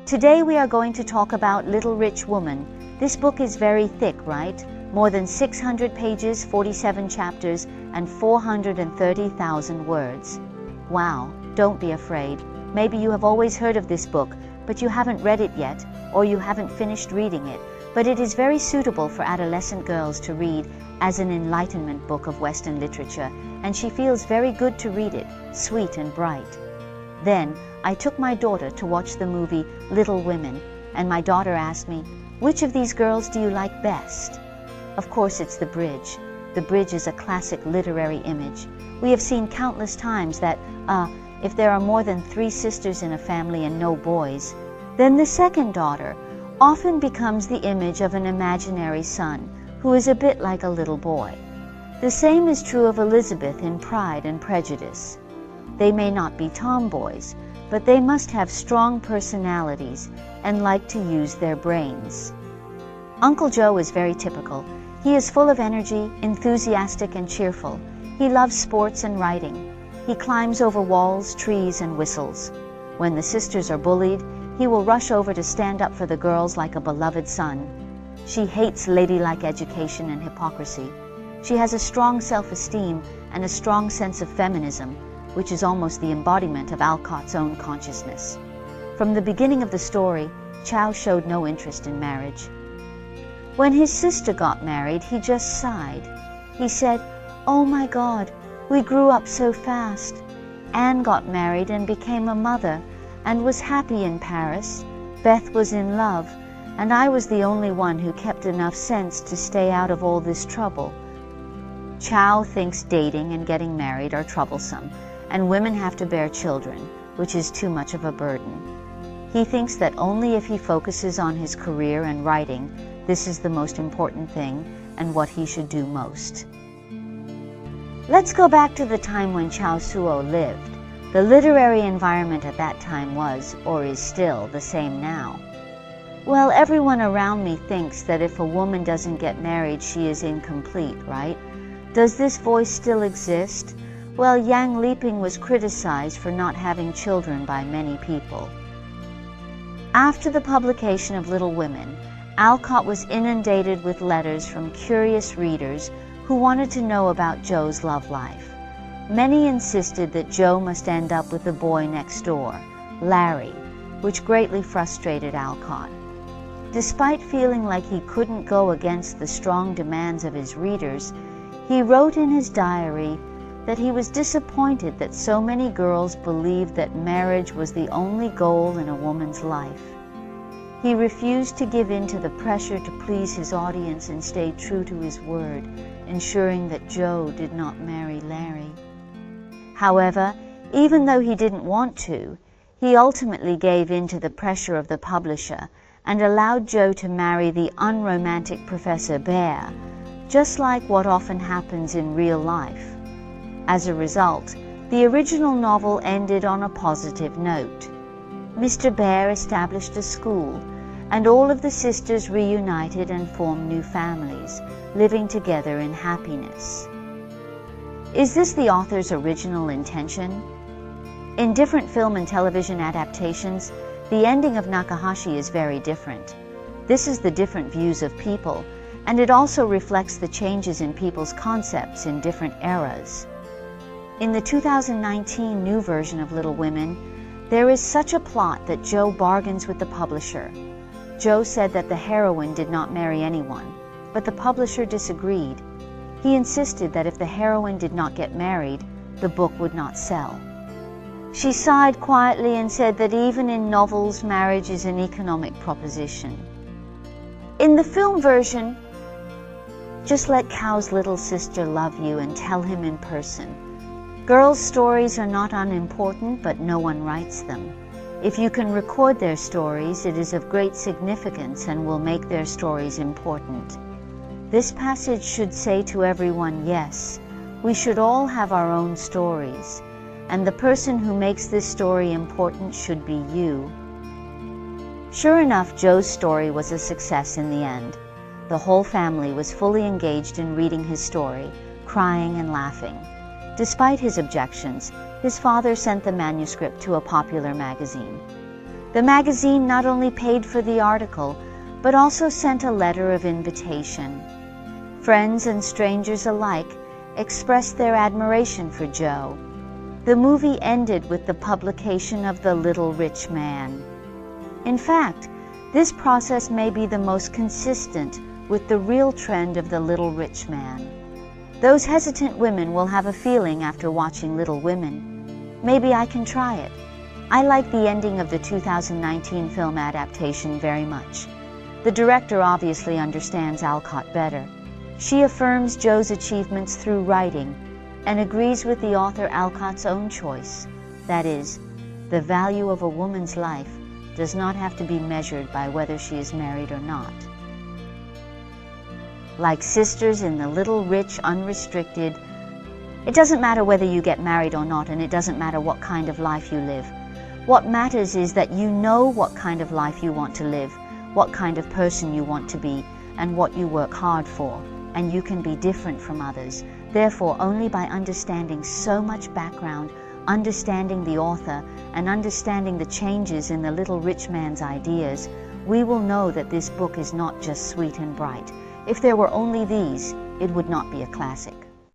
Today we are going to talk about Little Rich Woman. This book is very thick, right? More than 600 pages, 47 chapters, and 430,000 words. Wow, don't be afraid. Maybe you have always heard of this book, but you haven't read it yet, or you haven't finished reading it. But it is very suitable for adolescent girls to read as an enlightenment book of Western literature, and she feels very good to read it, sweet and bright. Then, I took my daughter to watch the movie Little Women, and my daughter asked me, "Which of these girls do you like best?" Of course it's the bridge. The bridge is a classic literary image. We have seen countless times that, if there are more than 3 sisters in a family and no boys, then the second daughter often becomes the image of an imaginary son who is a bit like a little boy. The same is true of Elizabeth in Pride and Prejudice. They may not be tomboys, but they must have strong personalities and like to use their brains. Uncle Joe is very typical. He is full of energy, enthusiastic and cheerful. He loves sports and writing. He climbs over walls, trees, and whistles. When the sisters are bullied, he will rush over to stand up for the girls like a beloved son. She hates ladylike education and hypocrisy. She has a strong self-esteem and a strong sense of feminism, which is almost the embodiment of Alcott's own consciousness. From the beginning of the story, Chow showed no interest in marriage. When his sister got married, he just sighed. He said, "Oh my God, we grew up so fast." Anne got married and became a mother and was happy in Paris. Beth was in love, and I was the only one who kept enough sense to stay out of all this trouble. Chow thinks dating and getting married are troublesome, and women have to bear children, which is too much of a burden. He thinks that only if he focuses on his career and writing, this is the most important thing and what he should do most. Let's go back to the time when Chow Suo lived. The literary environment at that time was, or is still, the same now. Well, everyone around me thinks that if a woman doesn't get married, she is incomplete, right? Does this voice still exist? Well, Yang Liping was criticized for not having children by many people. After the publication of Little Women, Alcott was inundated with letters from curious readers who wanted to know about Joe's love life. Many insisted that Joe must end up with the boy next door, Larry, which greatly frustrated Alcott. Despite feeling like he couldn't go against the strong demands of his readers, he wrote in his diary that he was disappointed that so many girls believed that marriage was the only goal in a woman's life. He refused to give in to the pressure to please his audience and stayed true to his word, ensuring that Joe did not marry Larry. However, even though he didn't want to, he ultimately gave in to the pressure of the publisher and allowed Joe to marry the unromantic Professor Bear, just like what often happens in real life. As a result, the original novel ended on a positive note. Mr. Bear established a school, and all of the sisters reunited and formed new families, living together in happiness. Is this the author's original intention? In different film and television adaptations, the ending of Nakahashi is very different. This is the different views of people, and it also reflects the changes in people's concepts in different eras. In the 2019 new version of Little Women, there is such a plot that Joe bargains with the publisher. Joe said that the heroine did not marry anyone, but the publisher disagreed. He insisted that if the heroine did not get married, the book would not sell. She sighed quietly and said that even in novels, marriage is an economic proposition. In the film version, just let Cow's little sister love you and tell him in person. Girls' stories are not unimportant, but no one writes them. If you can record their stories, it is of great significance and will make their stories important. This passage should say to everyone, yes, we should all have our own stories, and the person who makes this story important should be you. Sure enough, Joe's story was a success in the end. The whole family was fully engaged in reading his story, crying and laughing. Despite his objections, his father sent the manuscript to a popular magazine. The magazine not only paid for the article, but also sent a letter of invitation. Friends and strangers alike expressed their admiration for Joe. The movie ended with the publication of The Little Rich Man. In fact, this process may be the most consistent with the real trend of The Little Rich Man. Those hesitant women will have a feeling after watching Little Women. Maybe I can try it. I like the ending of the 2019 film adaptation very much. The director obviously understands Alcott better. She affirms Joe's achievements through writing and agrees with the author Alcott's own choice. That is, the value of a woman's life does not have to be measured by whether she is married or not. Like sisters in The Little Rich Unrestricted, it doesn't matter whether you get married or not, and it doesn't matter what kind of life you live. What matters is that you know what kind of life you want to live, what kind of person you want to be, and what you work hard for, and you can be different from others. Therefore, only by understanding so much background, understanding the author, and understanding the changes in the Little Rich Man's ideas, we will know that this book is not just sweet and bright. If there were only these, it would not be a classic.